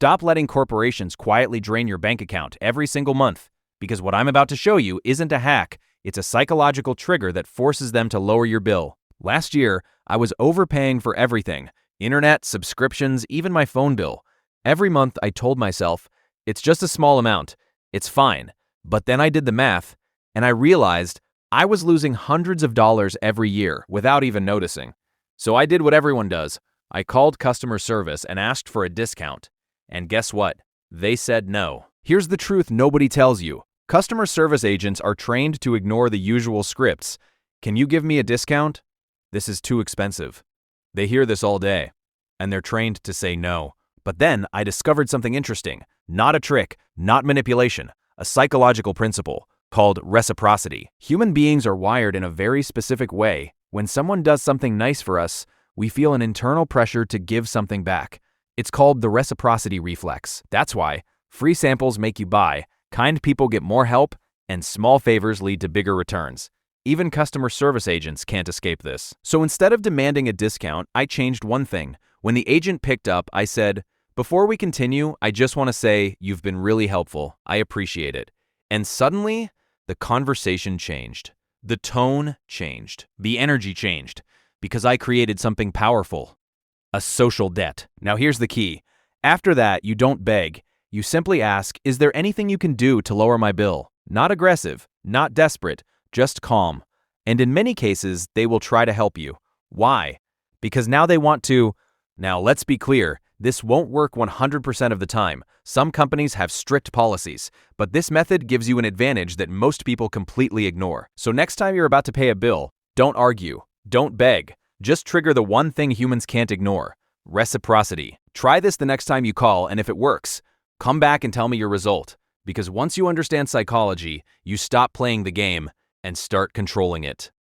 Stop letting corporations quietly drain your bank account every single month, because what I'm about to show you isn't a hack, it's a psychological trigger that forces them to lower your bill. Last year, I was overpaying for everything: internet, subscriptions, even my phone bill. Every month I told myself, it's just a small amount, it's fine. But then I did the math, and I realized I was losing hundreds of dollars every year without even noticing. So I did what everyone does. I called customer service and asked for a discount. And guess what? They said no. Here's the truth nobody tells you. Customer service agents are trained to ignore the usual scripts. Can you give me a discount? This is too expensive. They hear this all day, and they're trained to say no. But then I discovered something interesting. Not a trick, not manipulation, a psychological principle called reciprocity. Human beings are wired in a very specific way. When someone does something nice for us, we feel an internal pressure to give something back. It's called the reciprocity reflex. That's why free samples make you buy, kind people get more help, and small favors lead to bigger returns. Even customer service agents can't escape this. So instead of demanding a discount, I changed one thing. When the agent picked up, I said, "Before we continue, I just want to say you've been really helpful. I appreciate it." And suddenly, the conversation changed. The tone changed. The energy changed. Because I created something powerful. A social debt. Now here's the key. After that, you don't beg. You simply ask, is there anything you can do to lower my bill? Not aggressive, not desperate, just calm. And in many cases, they will try to help you. Why? Because now they want to. Now let's be clear, this won't work 100% of the time. Some companies have strict policies, but this method gives you an advantage that most people completely ignore. So next time you're about to pay a bill, don't argue, don't beg. Just trigger the one thing humans can't ignore: reciprocity. Try this the next time you call, and if it works, come back and tell me your result. Because once you understand psychology, you stop playing the game and start controlling it.